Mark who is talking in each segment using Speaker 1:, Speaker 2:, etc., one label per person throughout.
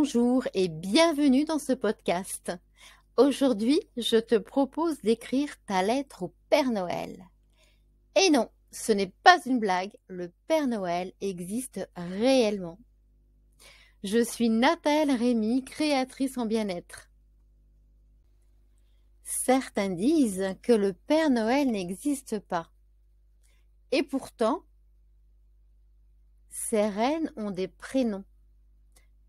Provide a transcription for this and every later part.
Speaker 1: Bonjour et bienvenue dans ce podcast. Aujourd'hui, je te propose d'écrire ta lettre au Père Noël. Et non, ce n'est pas une blague, le Père Noël existe réellement. Je suis Nathalie Rémy, créatrice en bien-être. Certains disent que le Père Noël n'existe pas. Et pourtant, ces reines ont des prénoms.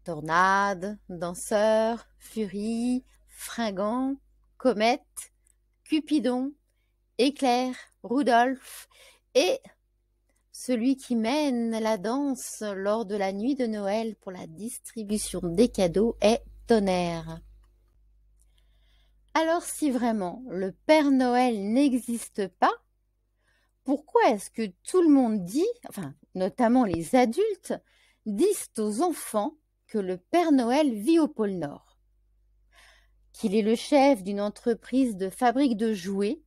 Speaker 1: Tornade, danseur, furie, fringant, comète, Cupidon, éclair, Rudolph et celui qui mène la danse lors de la nuit de Noël pour la distribution des cadeaux est Tonnerre. Alors si vraiment le Père Noël n'existe pas, pourquoi est-ce que tout le monde dit, notamment les adultes, disent aux enfants que le Père Noël vit au pôle Nord, qu'il est le chef d'une entreprise de fabrique de jouets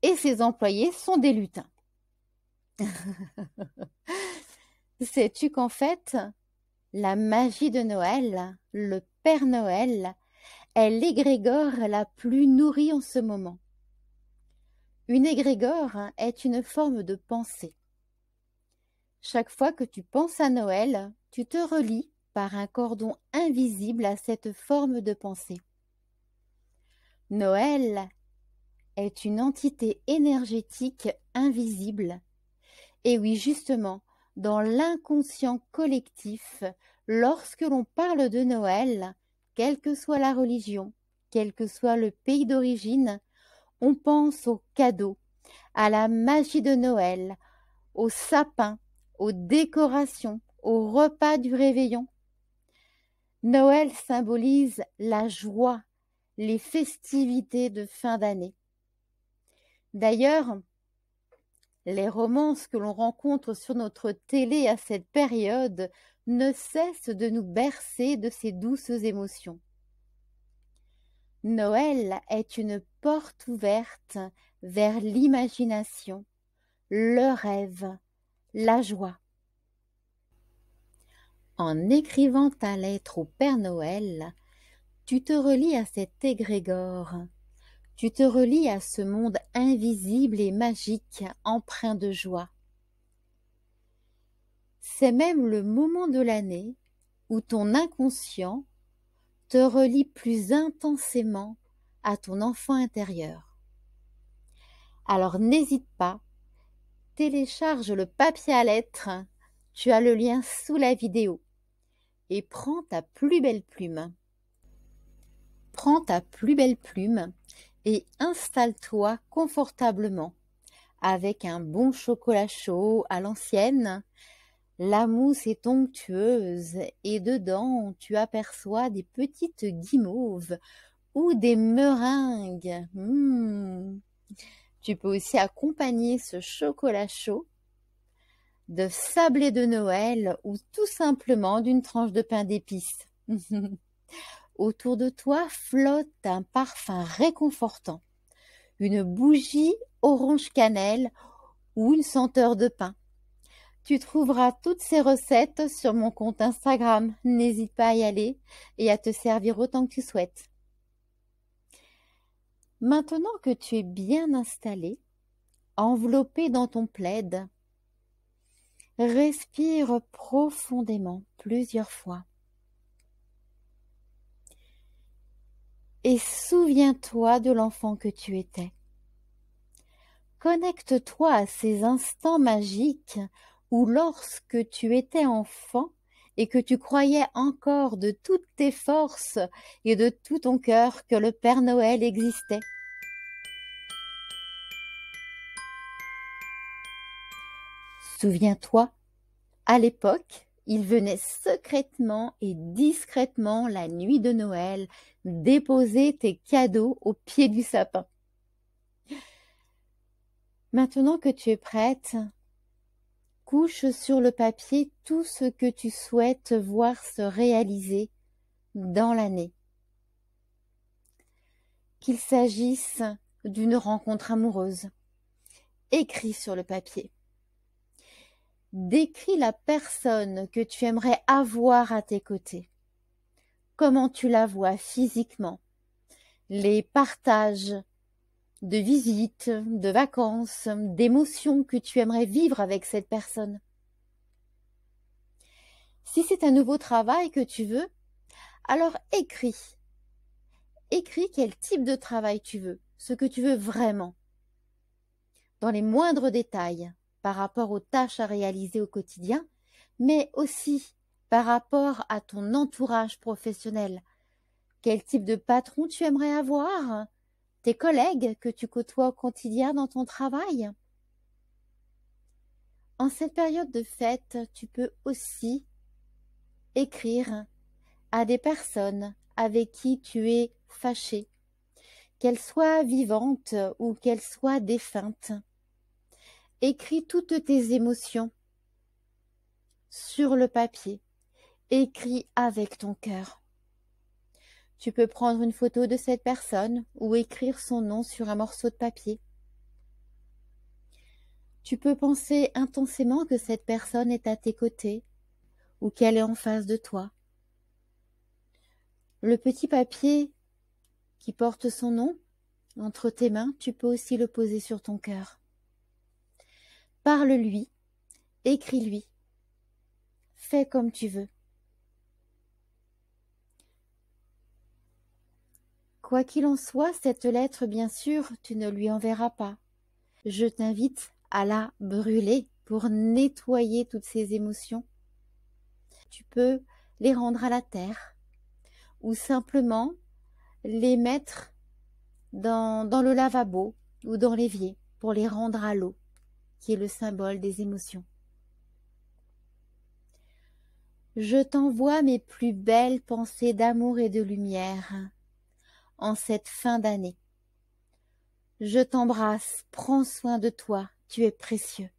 Speaker 1: et ses employés sont des lutins? Sais-tu qu'en fait, la magie de Noël, le Père Noël, est l'égrégore la plus nourrie en ce moment. Une égrégore est une forme de pensée. Chaque fois que tu penses à Noël, tu te relis par un cordon invisible à cette forme de pensée. Noël est une entité énergétique invisible. Et oui, justement, dans l'inconscient collectif, lorsque l'on parle de Noël, quelle que soit la religion, quel que soit le pays d'origine, on pense aux cadeaux, à la magie de Noël, au sapin, aux décorations, au repas du réveillon. Noël symbolise la joie, les festivités de fin d'année. D'ailleurs, les romances que l'on rencontre sur notre télé à cette période ne cessent de nous bercer de ces douces émotions. Noël est une porte ouverte vers l'imagination, le rêve, la joie. En écrivant ta lettre au Père Noël, tu te relis à cet égrégore. Tu te relis à ce monde invisible et magique, empreint de joie. C'est même le moment de l'année où ton inconscient te relie plus intensément à ton enfant intérieur. Alors n'hésite pas, télécharge le papier à lettres, tu as le lien sous la vidéo, et prends ta plus belle plume. Prends ta plus belle plume et installe-toi confortablement avec un bon chocolat chaud à l'ancienne. La mousse est onctueuse et dedans tu aperçois des petites guimauves ou des meringues. Tu peux aussi accompagner ce chocolat chaud de sablé de Noël ou tout simplement d'une tranche de pain d'épices. Autour de toi flotte un parfum réconfortant, une bougie orange cannelle ou une senteur de pain. Tu trouveras toutes ces recettes sur mon compte Instagram. N'hésite pas à y aller et à te servir autant que tu souhaites. Maintenant que tu es bien installé, enveloppé dans ton plaid, respire profondément plusieurs fois. Et souviens-toi de l'enfant que tu étais. Connecte-toi à ces instants magiques où lorsque tu étais enfant et que tu croyais encore de toutes tes forces et de tout ton cœur que le Père Noël existait. Souviens-toi, à l'époque, il venait secrètement et discrètement la nuit de Noël déposer tes cadeaux au pied du sapin. Maintenant que tu es prête, couche sur le papier tout ce que tu souhaites voir se réaliser dans l'année. Qu'il s'agisse d'une rencontre amoureuse, écris sur le papier. Décris la personne que tu aimerais avoir à tes côtés. comment tu la vois physiquement, les partages de visites, de vacances, d'émotions que tu aimerais vivre avec cette personne. Si c'est un nouveau travail que tu veux, alors écris. Écris quel type de travail tu veux, ce que tu veux vraiment, dans les moindres détails par rapport aux tâches à réaliser au quotidien, mais aussi par rapport à ton entourage professionnel. Quel type de patron tu aimerais avoir? Tes collègues que tu côtoies au quotidien dans ton travail? En cette période de fête, tu peux aussi écrire à des personnes avec qui tu es fâché, qu'elles soient vivantes ou qu'elles soient défuntes. Écris toutes tes émotions sur le papier. Écris avec ton cœur. Tu peux prendre une photo de cette personne ou écrire son nom sur un morceau de papier. Tu peux penser intensément que cette personne est à tes côtés ou qu'elle est en face de toi. Le petit papier qui porte son nom entre tes mains, tu peux aussi le poser sur ton cœur. Parle-lui, écris-lui, fais comme tu veux. Quoi qu'il en soit, cette lettre, bien sûr, tu ne lui enverras pas. Je t'invite à la brûler pour nettoyer toutes ces émotions. Tu peux les rendre à la terre ou simplement les mettre dans le lavabo ou dans l'évier pour les rendre à l'eau, qui est le symbole des émotions. Je t'envoie mes plus belles pensées d'amour et de lumière en cette fin d'année. Je t'embrasse, prends soin de toi, tu es précieux.